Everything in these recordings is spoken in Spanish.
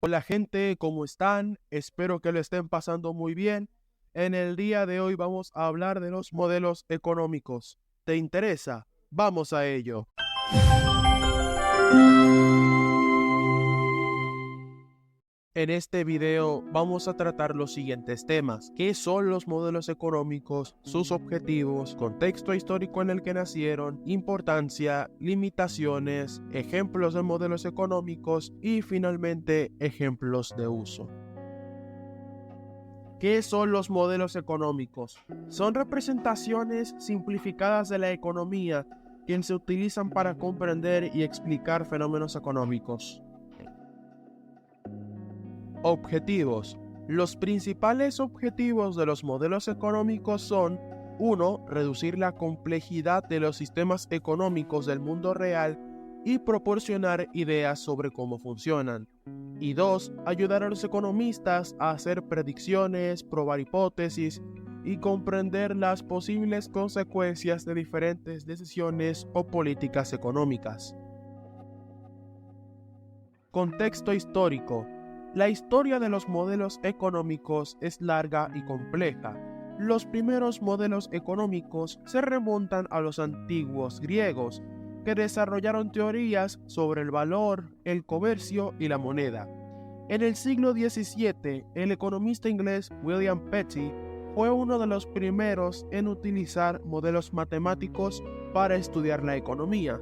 Hola gente, ¿cómo están? Espero que lo estén pasando muy bien. En el día de hoy vamos a hablar de los modelos económicos. ¿Te interesa? Vamos a ello. En este video vamos a tratar los siguientes temas: ¿qué son los modelos económicos? Sus objetivos, contexto histórico en el que nacieron, importancia, limitaciones, ejemplos de modelos económicos y finalmente ejemplos de uso. ¿Qué son los modelos económicos? Son representaciones simplificadas de la economía que se utilizan para comprender y explicar fenómenos económicos. Objetivos. Los principales objetivos de los modelos económicos son: 1. Reducir la complejidad de los sistemas económicos del mundo real y proporcionar ideas sobre cómo funcionan. Y 2. Ayudar a los economistas a hacer predicciones, probar hipótesis y comprender las posibles consecuencias de diferentes decisiones o políticas económicas. Contexto histórico. La historia de los modelos económicos es larga y compleja. Los primeros modelos económicos se remontan a los antiguos griegos, que desarrollaron teorías sobre el valor, el comercio y la moneda. En el siglo XVII, el economista inglés William Petty fue uno de los primeros en utilizar modelos matemáticos para estudiar la economía.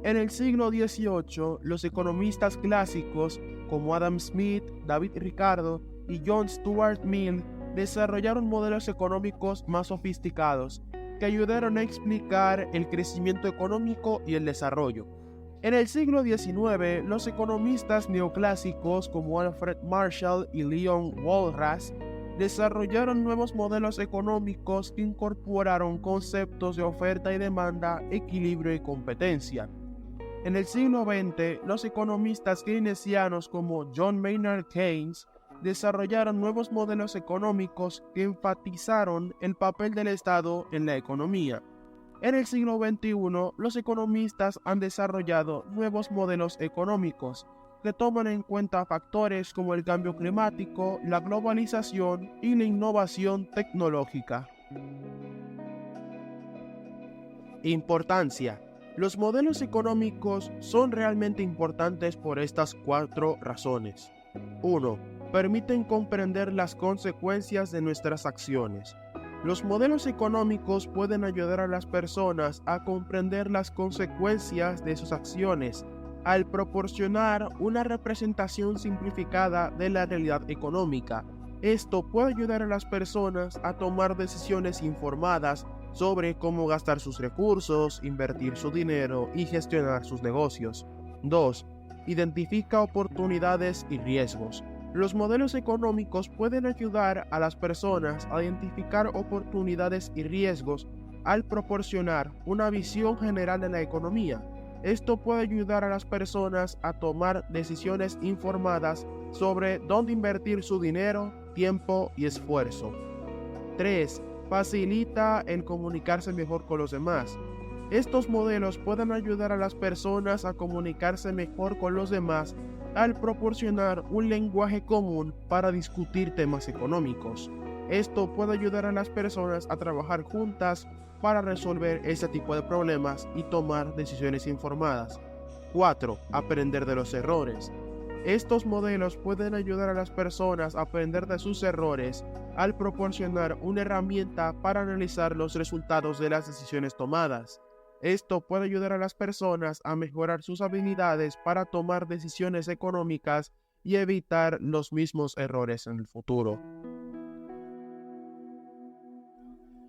En el siglo XVIII, los economistas clásicos como Adam Smith, David Ricardo y John Stuart Mill desarrollaron modelos económicos más sofisticados que ayudaron a explicar el crecimiento económico y el desarrollo. En el siglo XIX, los economistas neoclásicos como Alfred Marshall y Leon Walras desarrollaron nuevos modelos económicos que incorporaron conceptos de oferta y demanda, equilibrio y competencia. En el siglo XX, los economistas keynesianos como John Maynard Keynes desarrollaron nuevos modelos económicos que enfatizaron el papel del Estado en la economía. En el siglo XXI, los economistas han desarrollado nuevos modelos económicos que toman en cuenta factores como el cambio climático, la globalización y la innovación tecnológica. Importancia. Los modelos económicos son realmente importantes por estas 4 razones. 1. Permiten comprender las consecuencias de nuestras acciones. Los modelos económicos pueden ayudar a las personas a comprender las consecuencias de sus acciones al proporcionar una representación simplificada de la realidad económica. Esto puede ayudar a las personas a tomar decisiones informadas sobre cómo gastar sus recursos, invertir su dinero y gestionar sus negocios. 2. Identifica oportunidades y riesgos. Los modelos económicos pueden ayudar a las personas a identificar oportunidades y riesgos al proporcionar una visión general de la economía. Esto puede ayudar a las personas a tomar decisiones informadas sobre dónde invertir su dinero, tiempo y esfuerzo. 3. Facilita el comunicarse mejor con los demás. Estos modelos pueden ayudar a las personas a comunicarse mejor con los demás al proporcionar un lenguaje común para discutir temas económicos. Esto puede ayudar a las personas a trabajar juntas para resolver este tipo de problemas y tomar decisiones informadas. 4. Aprender de los errores. Estos modelos pueden ayudar a las personas a aprender de sus errores al proporcionar una herramienta para analizar los resultados de las decisiones tomadas. Esto puede ayudar a las personas a mejorar sus habilidades para tomar decisiones económicas y evitar los mismos errores en el futuro.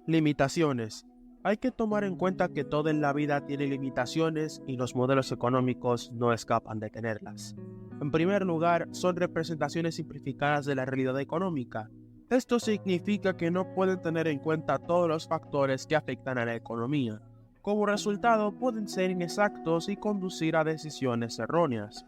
Limitaciones. Hay que tomar en cuenta que todo en la vida tiene limitaciones y los modelos económicos no escapan de tenerlas. En primer lugar, son representaciones simplificadas de la realidad económica. Esto significa que no pueden tener en cuenta todos los factores que afectan a la economía. Como resultado, pueden ser inexactos y conducir a decisiones erróneas.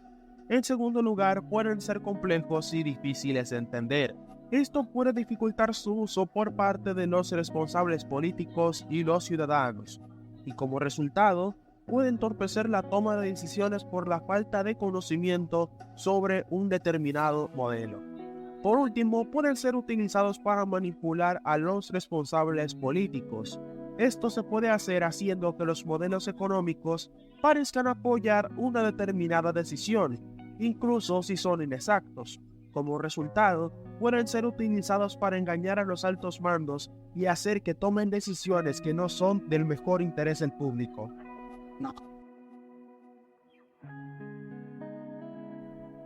En segundo lugar, pueden ser complejos y difíciles de entender. Esto puede dificultar su uso por parte de los responsables políticos y los ciudadanos. Y como resultado, puede entorpecer la toma de decisiones por la falta de conocimiento sobre un determinado modelo. Por último, pueden ser utilizados para manipular a los responsables políticos. Esto se puede hacer haciendo que los modelos económicos parezcan apoyar una determinada decisión, incluso si son inexactos. Como resultado, pueden ser utilizados para engañar a los altos mandos y hacer que tomen decisiones que no son del mejor interés del público.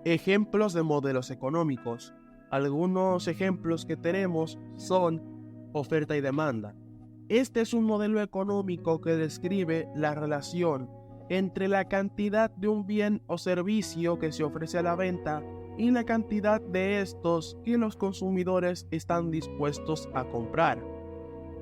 Ejemplos de modelos económicos. Algunos ejemplos que tenemos son oferta y demanda. Este es un modelo económico que describe la relación entre la cantidad de un bien o servicio que se ofrece a la venta y la cantidad de estos que los consumidores están dispuestos a comprar.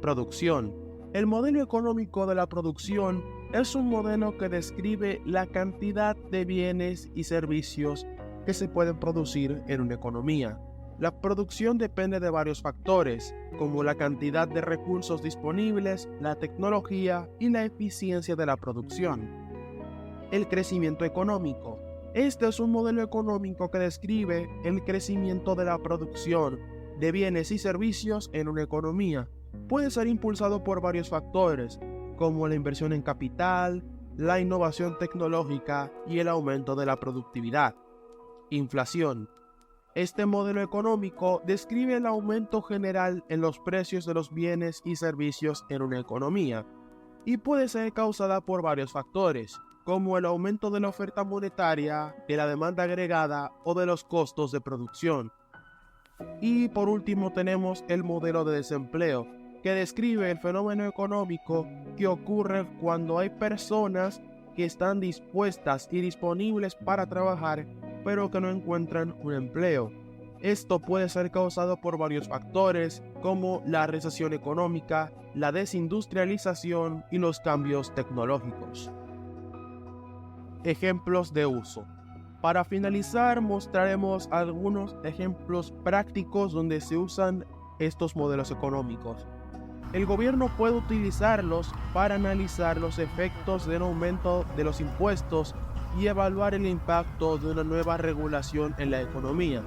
Producción. El modelo económico de la producción es un modelo que describe la cantidad de bienes y servicios que se pueden producir en una economía. La producción depende de varios factores, como la cantidad de recursos disponibles, la tecnología y la eficiencia de la producción. El crecimiento económico. Este es un modelo económico que describe el crecimiento de la producción de bienes y servicios en una economía. Puede ser impulsado por varios factores, como la inversión en capital, la innovación tecnológica y el aumento de la productividad. Inflación. Este modelo económico describe el aumento general en los precios de los bienes y servicios en una economía y puede ser causada por varios factores, como el aumento de la oferta monetaria, de la demanda agregada o de los costos de producción. Y por último tenemos el modelo de desempleo, que describe el fenómeno económico que ocurre cuando hay personas que están dispuestas y disponibles para trabajar, pero que no encuentran un empleo. Esto puede ser causado por varios factores, como la recesión económica, la desindustrialización y los cambios tecnológicos. Ejemplos de uso. Para finalizar, mostraremos algunos ejemplos prácticos donde se usan estos modelos económicos. El gobierno puede utilizarlos para analizar los efectos del aumento de los impuestos y evaluar el impacto de una nueva regulación en la economía.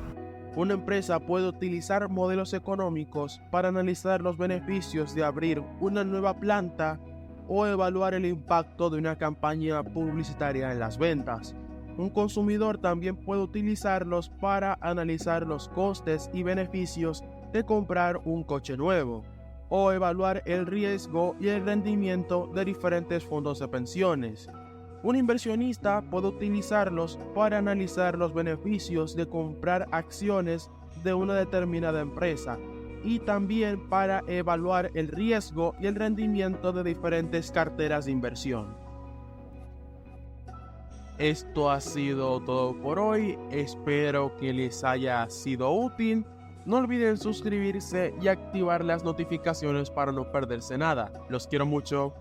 Una empresa puede utilizar modelos económicos para analizar los beneficios de abrir una nueva planta o evaluar el impacto de una campaña publicitaria en las ventas. Un consumidor también puede utilizarlos para analizar los costes y beneficios de comprar un coche nuevo, o evaluar el riesgo y el rendimiento de diferentes fondos de pensiones. Un inversionista puede utilizarlos para analizar los beneficios de comprar acciones de una determinada empresa y también para evaluar el riesgo y el rendimiento de diferentes carteras de inversión. Esto ha sido todo por hoy, espero que les haya sido útil. No olviden suscribirse y activar las notificaciones para no perderse nada. Los quiero mucho.